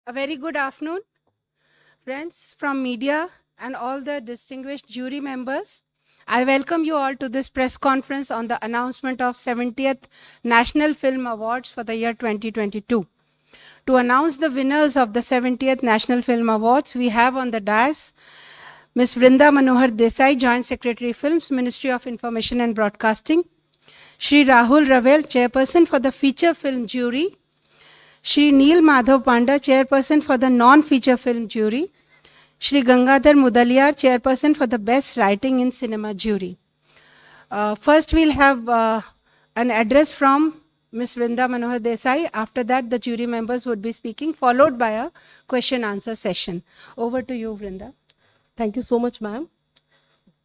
A very good afternoon, friends from media and all the distinguished jury members. I welcome you all to this press conference on the announcement of 70th National Film Awards for the year 2022. To announce the winners of the 70th National Film Awards, we have on the dais Ms. Vrinda Manohar Desai, Joint Secretary Films, Ministry of Information and Broadcasting, Shri Rahul Ravel, Chairperson for the Feature Film Jury, Shri Neel Madhav Panda, Chairperson for the Non-Feature Film Jury, Shri Gangadhar Mudaliar, Chairperson for the Best Writing in Cinema Jury. First, we'll have an address from Ms. Vrinda Manohar Desai. After that, the jury members would be speaking, followed by a question-answer session. Over to you, Vrinda. Thank you so much, ma'am.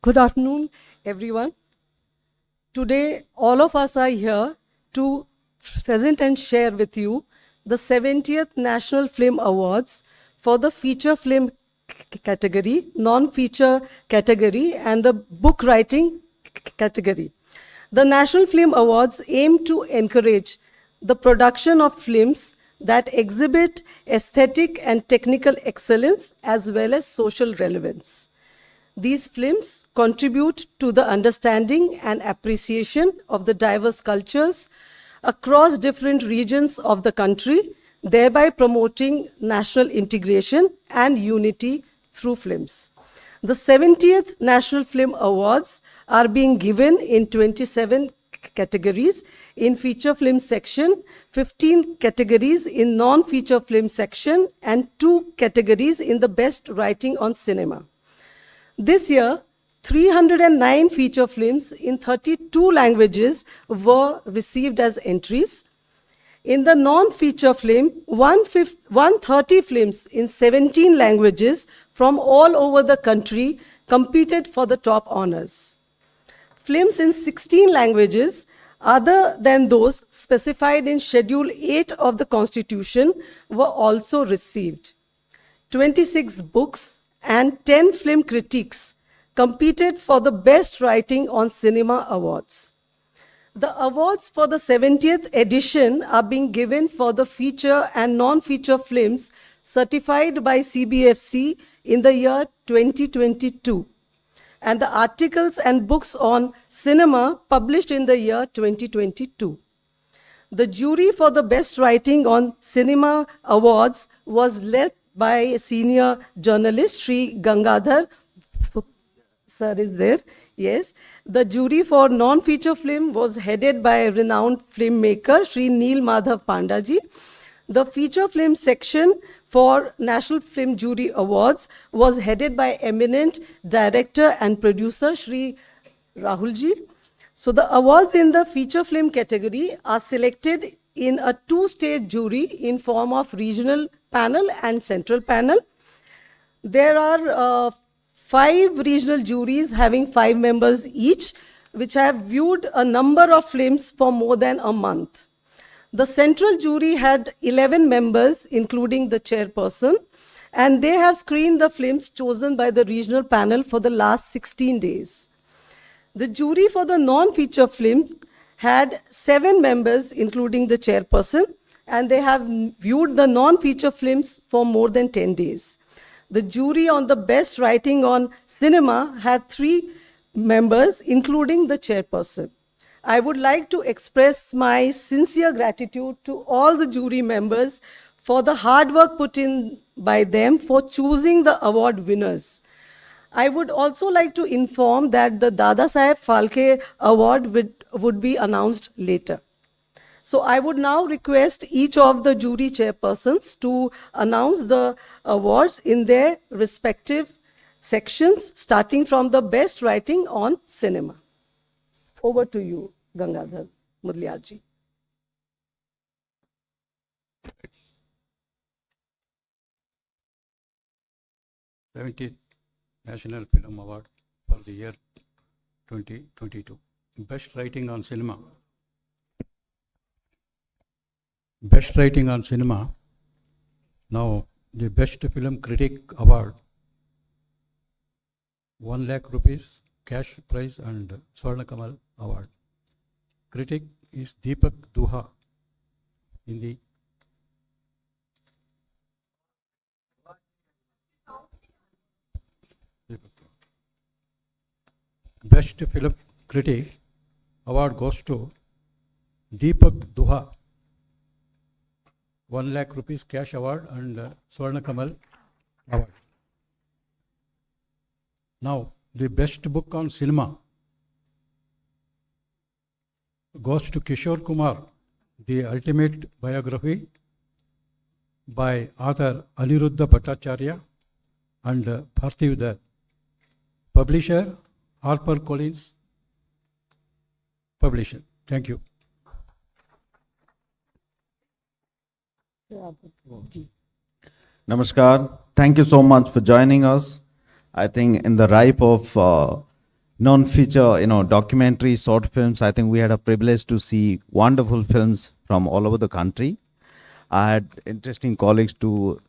Good afternoon, everyone. Today, all of us are here to present and share with you the 70th National Film Awards for the feature film category, non-feature category, and the book writing category. The National Film Awards aim to encourage the production of films that exhibit aesthetic and technical excellence as well as social relevance. These films contribute to the understanding and appreciation of the diverse cultures across different regions of the country, thereby promoting national integration and unity through films. The 70th National Film Awards are being given in 27 categories in feature film section, 15 categories in non-feature film section, and 2 categories in the best writing on cinema. This year, 309 feature films in 32 languages were received as entries. In the non-feature film, 130 films in 17 languages from all over the country competed for the top honors. Films in 16 languages, other than those specified in Schedule 8 of the Constitution, were also received. 26 books and 10 film critiques competed for the Best Writing on Cinema awards. The awards for the 70th edition are being given for the feature and non-feature films certified by CBFC in the year 2022, and the articles and books on cinema published in the year 2022. The jury for the Best Writing on Cinema awards was led by a senior journalist, Sri Gangadhar. Sir is there, yes. The jury for non-feature film was headed by a renowned filmmaker, Sri Neel Madhav Pandaji. The feature film section for National Film Jury Awards was headed by eminent director and producer, Sri Rahulji. So the awards in the feature film category are selected in a two-stage jury in form of regional panel and central panel. There are 5 regional juries having 5 members each, which have viewed a number of films for more than a month. The central jury had 11 members, including the chairperson, and they have screened the films chosen by the regional panel for the last 16 days. The jury for the non-feature films had 7 members, including the chairperson, and they have viewed the non-feature films for more than 10 days. The jury on the Best Writing on Cinema had 3 members, including the chairperson. I would like to express my sincere gratitude to all the jury members for the hard work put in by them for choosing the award winners. I would also like to inform that the Dada Saheb Phalke Award would be announced later. So I would now request each of the jury chairpersons to announce the awards in their respective sections, starting from the Best Writing on Cinema. Over to you, Gangadhar Mudaliarji. 70th National Film Award for the year 2022. Best Writing on Cinema. Best Writing on Cinema. Now, the Best Film Critic Award, 1 lakh rupees cash prize and Swarna Kamal Award. Critic is Deepak Duha, Hindi. Best Film Critic award goes to Deepak Duha. 1 lakh rupees cash award and Swarna Kamal award. Now, the best book on cinema goes to Kishore Kumar, The Ultimate Biography by author Aniruddha Bhattacharya and Parthiv. Publisher HarperCollins Publisher. Thank you. Namaskar. Thank you so much for joining us. I think in the ripe of non-feature, documentary short films, I think we had a privilege to see wonderful films from all over the country. I had interesting colleagues to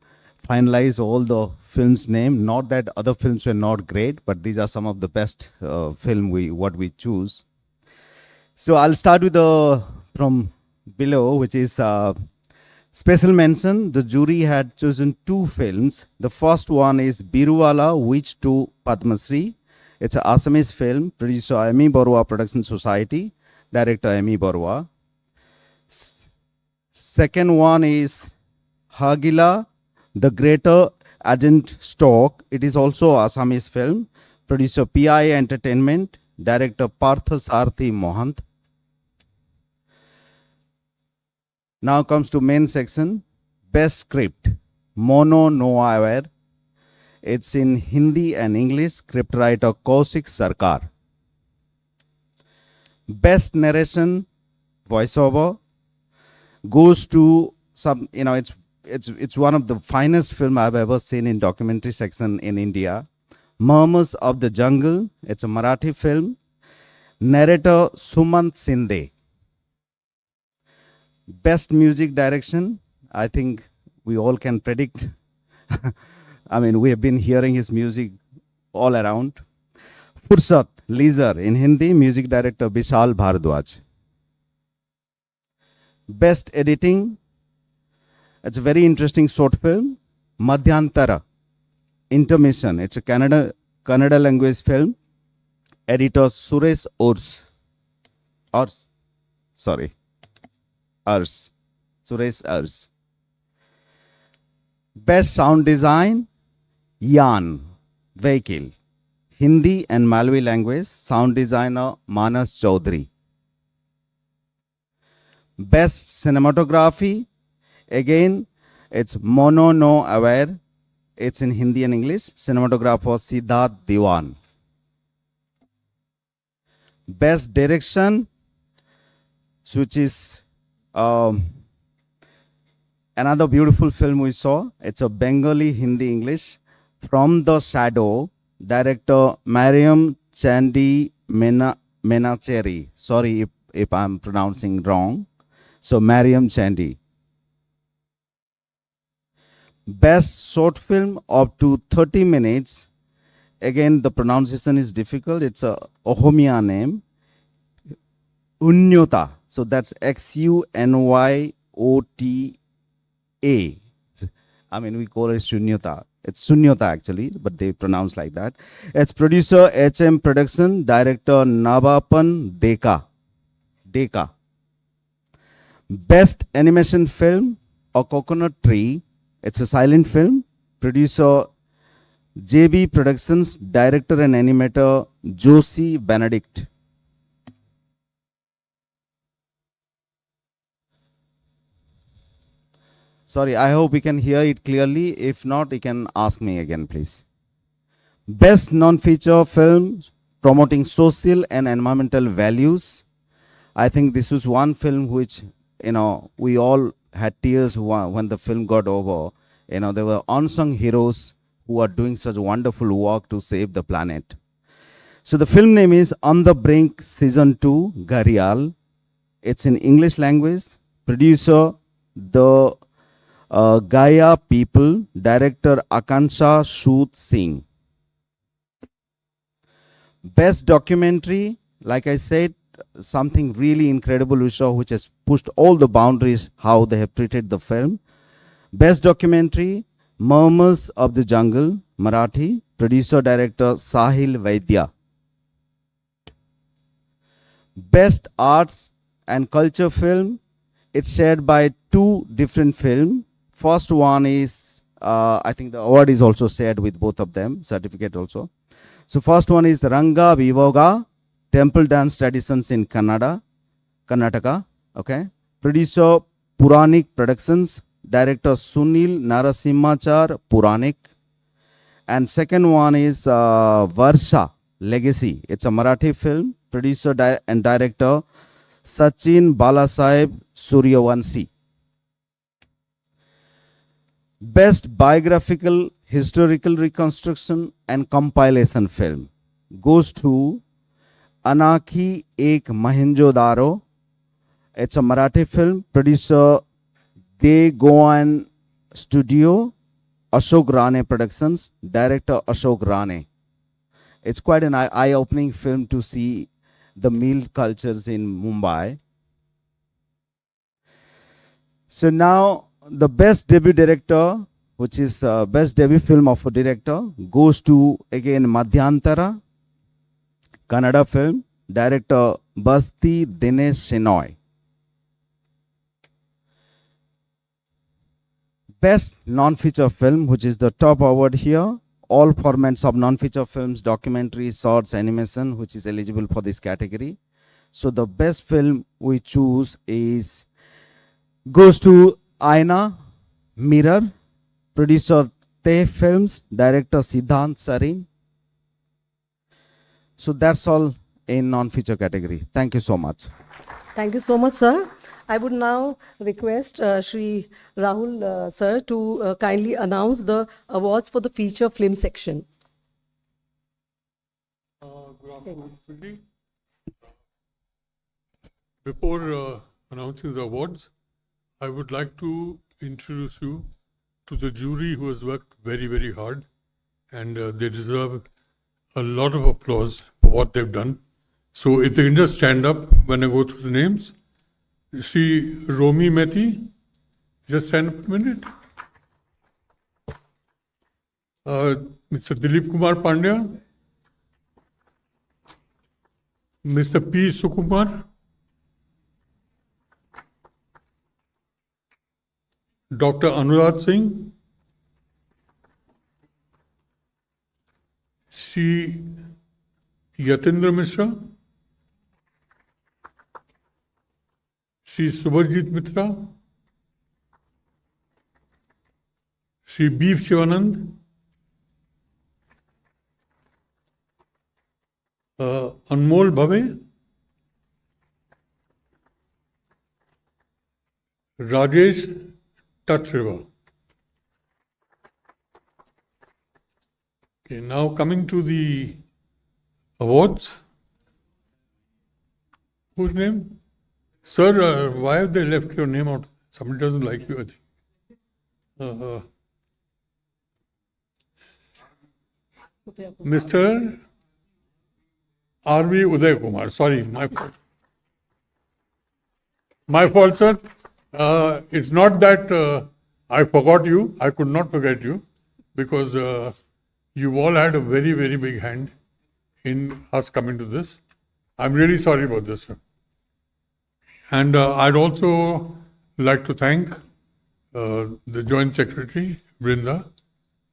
finalize all the films' name. Not that other films were not great, but these are some of the best film what we choose. So I'll start with from below, which is special mention. The jury had chosen 2 films. The first one is Biruwala, which to Padma Shri. It's an Assamese film, producer M.E. Barua Production Society, director M.E. Barua. Second one is Hagila, The Greater Agent Stock. It is also Assamese film, producer P.I. Entertainment, director Partha Sarthi Mohant. Now comes to main section. Best script, Mono Noa Aware. It's in Hindi and English, script writer Kaushik Sarkar. Best narration, voiceover, goes to some, it's one of the finest film I've ever seen in documentary section in India. Murmurs of the Jungle, it's a Marathi film. Narrator Sumant Sinde. Best music direction, I think we all can predict. I mean, we have been hearing his music all around. Fursat, Leisure in Hindi, music director Vishal Bhardwaj. Best editing, it's a very interesting short film. Madhyantara, Intermission, it's a Kannada language film. Editor Suresh Urs. Suresh Urs. Best sound design, Yan, Vehicle, Hindi and Malvi language, sound designer Manas Chaudhary. Best cinematography, again, it's Mono No Aware, it's in Hindi and English, cinematographer Siddharth Diwan. Best direction, which is another beautiful film we saw. It's a Bengali, Hindi, English. From the Shadow, director Mariam Chandy Menacheri. Sorry if I'm pronouncing wrong. So Mariam Chandy. Best short film up to 30 minutes. Again, the pronunciation is difficult. It's a Ohomia name. Unyota. So that's Xunyota. I mean, we call it Shunyata. It's Sunyata actually, but they pronounce like that. It's producer HM Production, director Navapan Deka. Best animation film, A Coconut Tree. It's a silent film. Producer JB Productions, director and animator Josie Benedict. Sorry, I hope we can hear it clearly. If not, you can ask me again, please. Best non-feature film promoting social and environmental values. I think this was one film which, we all had tears when the film got over. There were unsung heroes who are doing such wonderful work to save the planet. So the film name is On the Brink Season 2, Gharial. It's in English language. Producer, the Gaia People, director Akansha Sood Singh. Best documentary, like I said, something really incredible we saw, which has pushed all the boundaries how they have treated the film. Best documentary, Murmurs of the Jungle, Marathi, producer director Sahil Vaidya. Best Arts and Culture Film, it's shared by two different films. First one is, I think the award is also shared with both of them, certificate also. So first one is Ranga Vivoga, Temple Dance Traditions in Karnataka, okay. Producer Puranik Productions, director Sunil Narasimhachar Puranik. And second one is Varsha Legacy. It's a Marathi film, producer and director Sachin Balasaheb Suryavanshi. Best biographical, historical reconstruction and compilation film goes to Anakhi Ek Mohenjo-daro. It's a Marathi film, producer De Goan Studio, Ashok Rane Productions, director Ashok Rane. It's quite an eye-opening film to see the meal cultures in Mumbai. So now the best debut director, which is best debut film of a director, goes to again Madhyantara, Kannada film, director Basti Dinesh Shenoy. Best non-feature film, which is the top award here, all formats of non-feature films, documentaries, shorts, animation, which is eligible for this category. So the best film we choose goes to Aina, Mirror, producer Te Films, director Siddhant Sarin. So that's all in non-feature category. Thank you so much. Thank you so much, sir. I would now request Shri Rahul sir to kindly announce the awards for the feature film section. Good afternoon, everybody. Before announcing the awards, I would like to introduce you to the jury who has worked very, very hard, and they deserve a lot of applause for what they've done. So if they can just stand up when I go through the names. Shri Romi Methi, just stand up a minute. Mr. Dilip Kumar Pandya, Mr. P. Sukumar, Dr. Anurag Singh, Shri Yatindra Mishra, Shri Subhajit Mitra, Shri B. Shivanand, Anmol Bhave, Rajesh Tachriva. Okay, now coming to the awards. Whose name? Sir, why have they left your name out? Somebody doesn't like you, I think. Mr. R.V. Uday Kumar. Sorry, my fault. My fault, sir. It's not that I forgot you. I could not forget you because you all had a very, very big hand in us coming to this. I'm really sorry about this, sir. And I'd also like to thank the Joint Secretary, Brinda,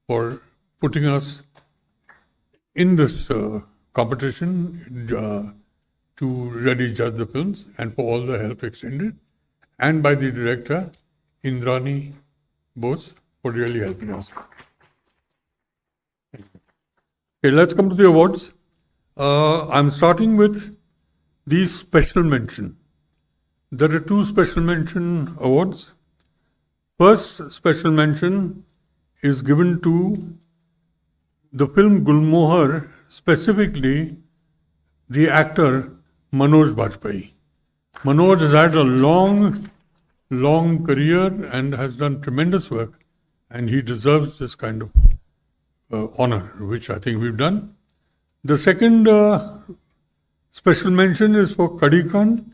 for putting us in this competition to really judge the films and for all the help extended, and by the director, Indrani Bose, for really helping us. Okay, let's come to the awards. I'm starting with the special mention. There are two special mention awards. First special mention is given to the film Gulmohar, specifically the actor Manoj Bajpayee. Manoj has had a long career and has done tremendous work, and he deserves this kind of honor, which I think we've done. The second special mention is for Kadikan,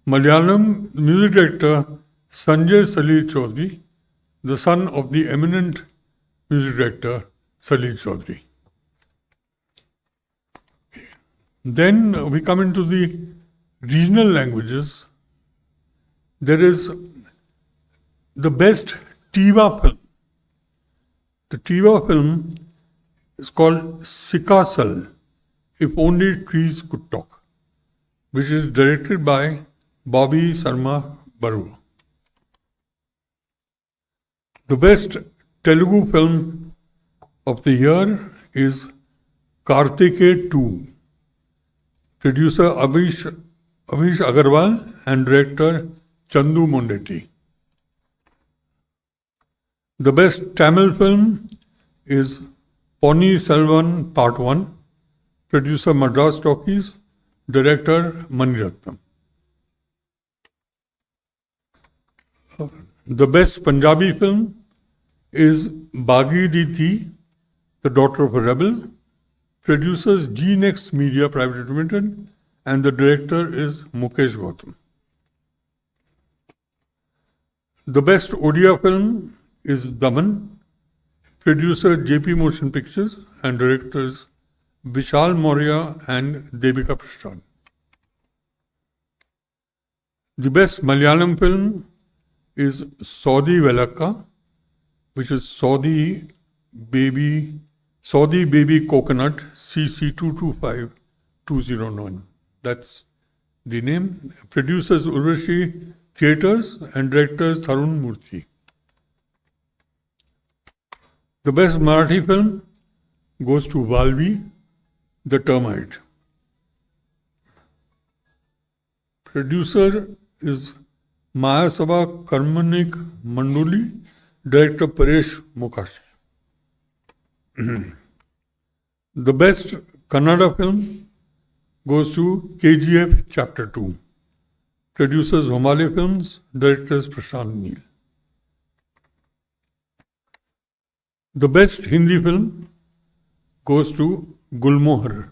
Malayalam music director Sanjay Salil Chaudhary, the son of the eminent music director Salil Chaudhary. Then we come into the regional languages, there is the best Tiva film. The Tiva film is called Sikasal, If Only Trees Could Talk, which is directed by Bobby Sarma Baru. The best Telugu film of the year is Kartikeya 2. Producer Avish Agarwal and director Chandu Mondetti. The best Tamil film is Ponni Selvan Part 1. Producer Madras Talkies, director Maniratnam. The best Punjabi film is Bagi Di Thi, The Daughter of a Rebel. Producers G-Next Media Private Limited, and the director is Mukesh Gautam. The best Odia film is Daman. Producer JP Motion Pictures and directors Vishal Maurya and Devika Prasad. The best Malayalam film is Saudi Velaka, which is Saudi Baby Coconut CC 225209. That's the name. Producers Urvashi Theatres and directors Tarun Murthy. The best Marathi film goes to Valvi, The Termite. Producer is Mayasabha Karmanik Manduli, director Paresh Mokashi. The best Kannada film goes to KGF Chapter 2. Producers Homale Films, directors Prashant Neel. The best Hindi film goes to Gulmohar.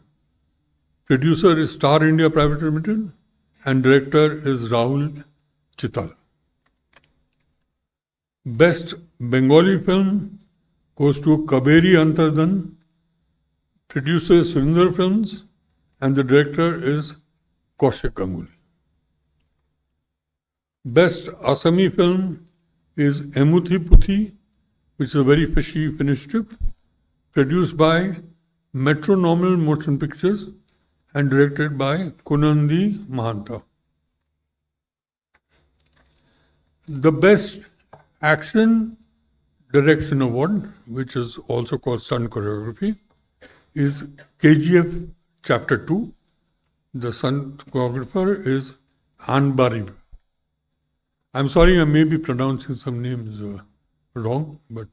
Producer is Star India Private Limited and director is Rahul Chitala. Best Bengali film goes to Kaberi Antardan. Producer is Surinder Films and the director is Kaushik Ganguly. Best Assami film is Emuthi Puthi, which is a very fishy Finnish strip, produced by Metronomal Motion Pictures and directed by Kunandi Mahanta. The Best Action Direction Award, which is also called Stunt Choreography, is KGF Chapter 2. The stunt choreographer is Anbarib. I'm sorry, I may be pronouncing some names wrong, but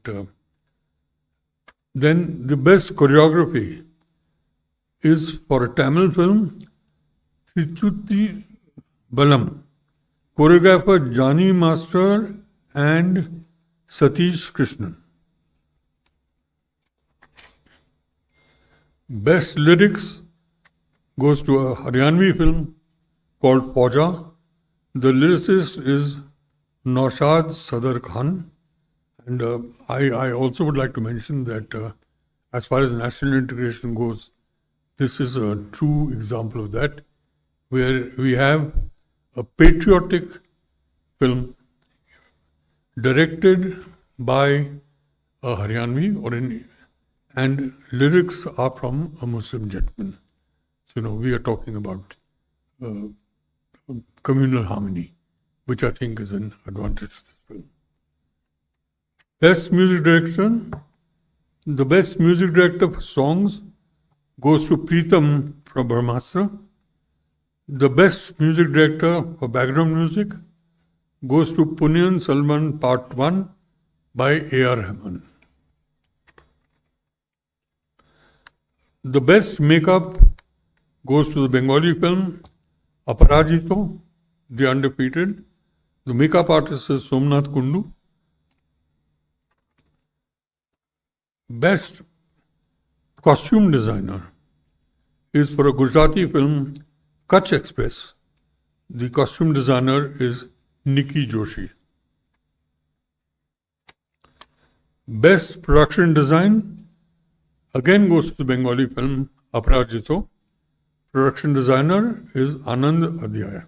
then the best choreography is for a Tamil film, Trichuti Balam, choreographer Jani Master and Satish Krishnan. Best lyrics goes to a Haryanvi film called Fauja. The lyricist is Naushad Sadar Khan. And I also would like to mention that as far as national integration goes, this is a true example of that, where we have a patriotic film directed by a Haryanvi and lyrics are from a Muslim gentleman. So, we are talking about communal harmony, which I think is an advantage to this film. Best Music Direction. The Best Music Director for Songs goes to Preetham from Brahmastra. The Best Music Director for Background Music goes to Punyan Salman Part 1 by A.R. Rahman. The Best Makeup goes to the Bengali film Aparajito, The Undefeated. The makeup artist is Somnath Kundu. Best Costume Designer is for a Gujarati film Kutch Express. The costume designer is Nikki Joshi. Best Production Design again goes to the Bengali film Aparajito. Production designer is Anand Adhyaya.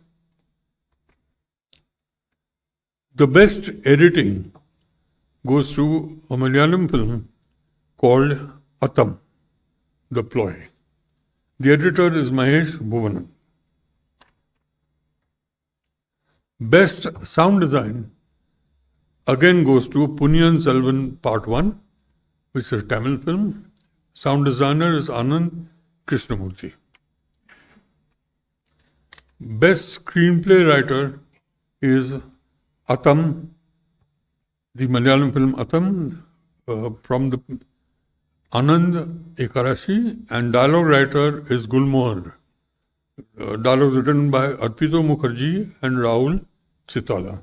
The best editing goes to a Malayalam film called Atam, The Ploy. The editor is Mahesh Bhuvanan. Best sound design again goes to Punyan Selvan Part 1, which is a Tamil film. Sound designer is Anand Krishnamurthy. Best screenplay writer is Atam, the Malayalam film Atam, from the Anand Ekarashi, and dialogue writer is Gulmohar. Dialogues written by Arpito Mukherjee and Rahul Chitala.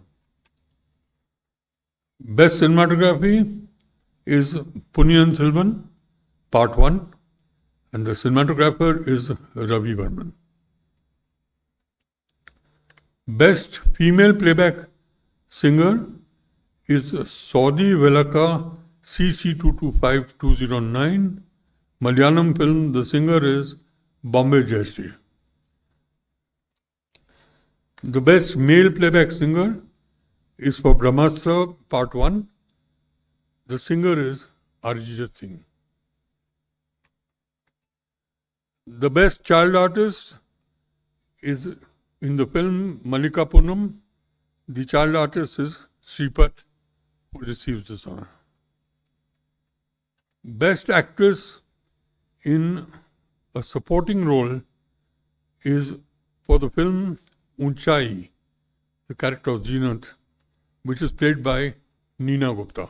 Best cinematography is Punyan Selvan, Part 1, and the cinematographer is Ravi Varman. Best female playback singer is Saudi Velaka CC225209. Malayalam film, the singer is Bombay Jayashree. The best male playback singer is for Brahmastra Part 1. The singer is Arijit Singh. The best child artist is in the film Malika Poonam. The child artist is Sripat, who receives this honor. Best actress in a supporting role is for the film Unchai, the character of Jeenat, which is played by Neena Gupta.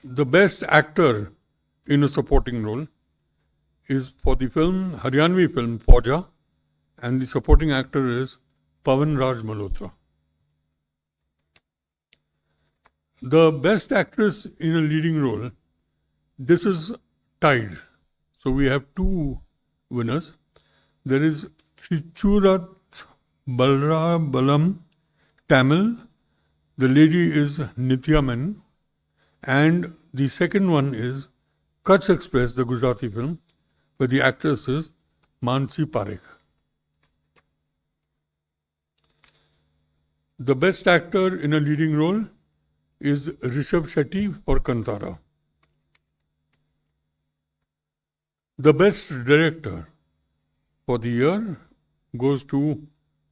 The best actor in a supporting role is for the film, Haryanvi film, Fauja, and the supporting actor is Pawan Raj Malhotra. The best actress in a leading role, this is tied. So we have two winners. There is Trichurat Balram Tamil. The lady is Nitya Menon. And the second one is Kutch Express, the Gujarati film, where the actress is Mansi Parekh. The best actor in a leading role is Rishabh Shetty for Kantara. The best director for the year goes to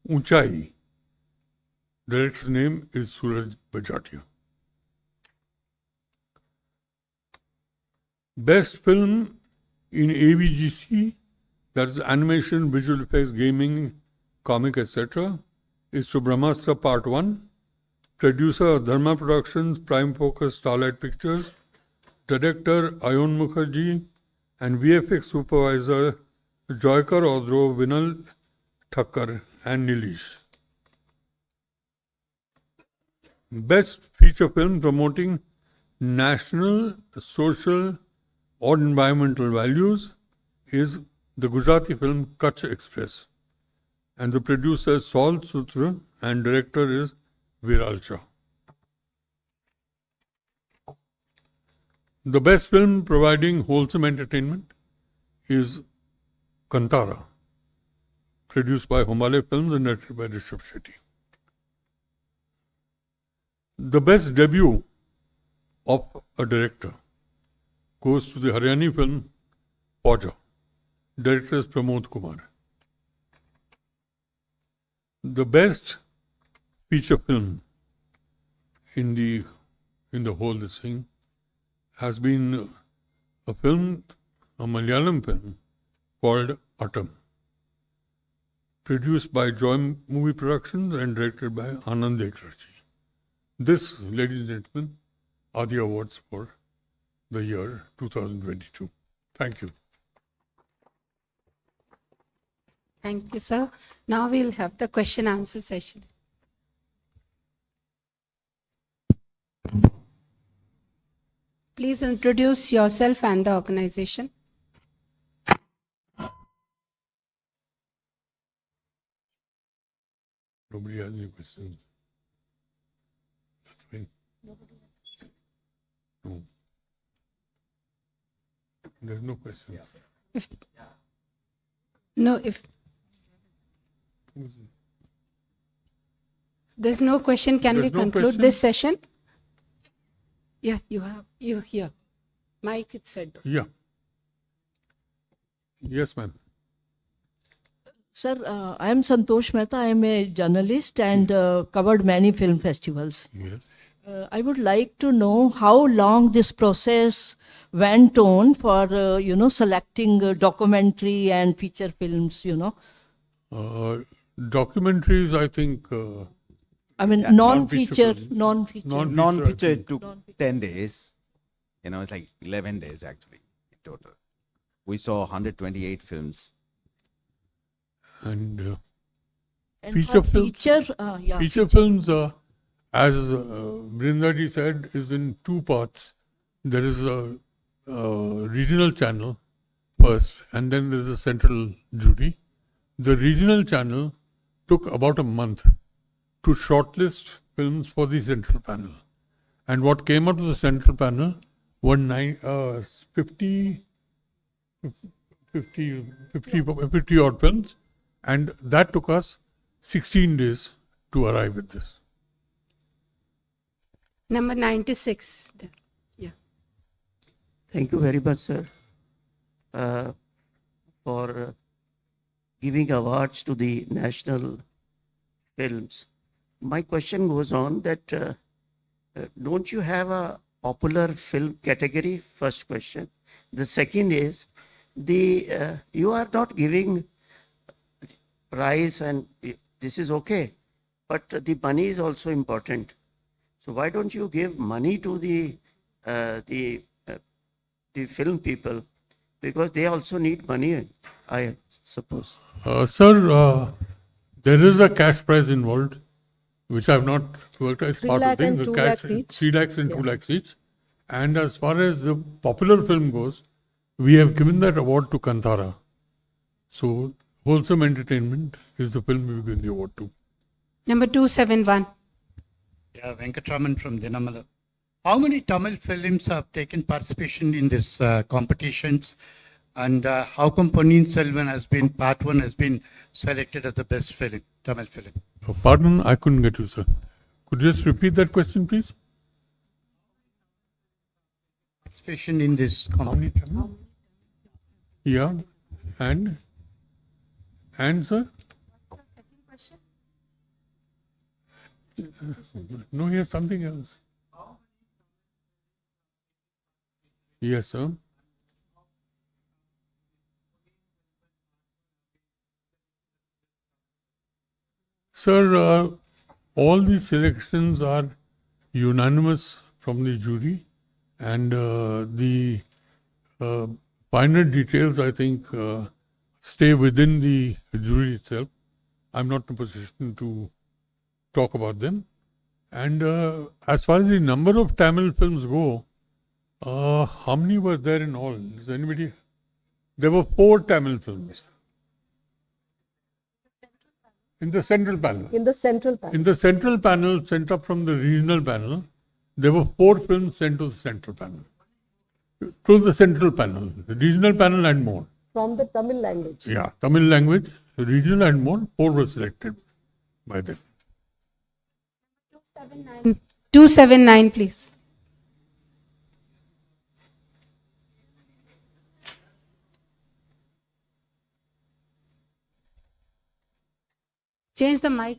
Unchai. Director's name is Suraj Bajatia. Best film in AVGC, that is animation, visual effects, gaming, comic, etc., is to Brahmastra Part 1. Producer Dharma Productions, Prime Focus, Starlight Pictures. Director Ayon Mukherjee and VFX supervisor Joykar Odro, Vinal Thakkar and Nilish. Best feature film promoting national, social or environmental values is the Gujarati film Kutch Express. And the producer is Saul Sutra and director is Viral Shah. The best film providing wholesome entertainment is Kantara, produced by Homale Films and directed by Rishabh Shetty. The best debut of a director goes to the Haryani film Fauja. Director is Pramod Kumar. The best feature film in the whole this thing has been a film, a Malayalam film called Atam, produced by Joy Movie Productions and directed by Anand Ekarachi. This, ladies and gentlemen, are the awards for the year 2022. Thank you. Thank you, sir. Now we'll have the question answer session. Please introduce yourself and the organization. Nobody has any questions. That's fine. No. There's no question. If no, if there's no question, can we There's no conclude question? this session? Yeah, you here. Mike, it said. Yeah. Yes, ma'am. Sir, I am Santosh Mehta. I am a journalist and covered many film festivals. Yes. I would like to know how long this process went on for, selecting documentary and feature films, Documentaries, I think. I mean, Yeah, non-feature, film. non-feature. Non-feature I it think. took 10 days. It's like 11 days actually in total. We saw 128 films. And And feature for films? feature, yeah. feature films, as Brindaji said, is in two parts. There is a regional channel first, and then there's a central jury. The regional channel took about a month to shortlist films for the central panel. And what came out of the central panel were 50 odd films, and that took us 16 days to arrive at this. Number 96. There. Yeah. Thank you very much, sir, for giving awards to the national films. My question goes on that don't you have a popular film category? First question. The second is you are not giving prize, and this is okay, but the money is also important. So why don't you give money to the film people, because they also need money, I suppose. Sir, there is a cash prize involved, which I have not worked out. It's 3 part of lakh the thing. and The 2 cash, lakhs each. 3 lakhs and 2 Yeah. lakhs each. And as far as the popular film goes, we have given that award to Kantara. So, Wholesome Entertainment is the film we've given the award to. Number 271. Yeah, Venkatraman from Dinamala. How many Tamil films have taken participation in this competitions? And how come Ponniyin Selvan part 1 has been selected as the best film, Tamil film? Pardon, I couldn't get you, sir. Could you just repeat that question, please? Participation in this competition. Yeah. And, sir? No, here's something else. Yes, sir. Sir, all these selections are unanimous from the jury, and the finer details, I think, stay within the jury itself. I'm not in a position to talk about them. And as far as the number of Tamil films go, how many were there in all? Does anybody? There were 4 Tamil films in the central panel. In the central panel. In the central panel, sent up from the regional panel, there were 4 films sent to the central panel. To the central panel, the regional panel and more. From the Tamil language. Yeah, Tamil language, regional and more, 4 were selected by them. 279, please. Change the mic.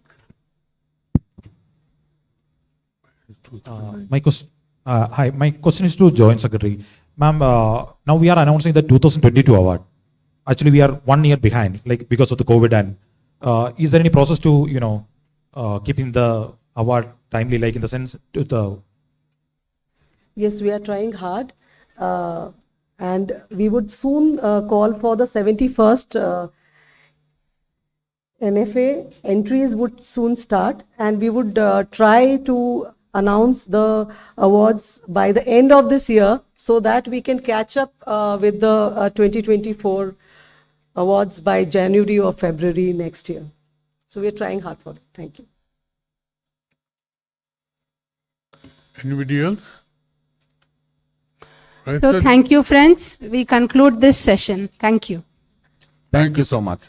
Hi, my question is to Joint Secretary. Ma'am, now we are announcing the 2022 award. Actually, we are 1 year behind, like because of the COVID. And is there any process to, keeping the award timely, like in the sense to the? Yes, we are trying hard. And we would soon call for the 71st NFA. Entries would soon start, and we would try to announce the awards by the end of this year so that we can catch up with the 2024 awards by January or February next year. So we are trying hard for it. Thank you. Anybody else? So thank you, friends. We conclude this session. Thank you. Thank you so much.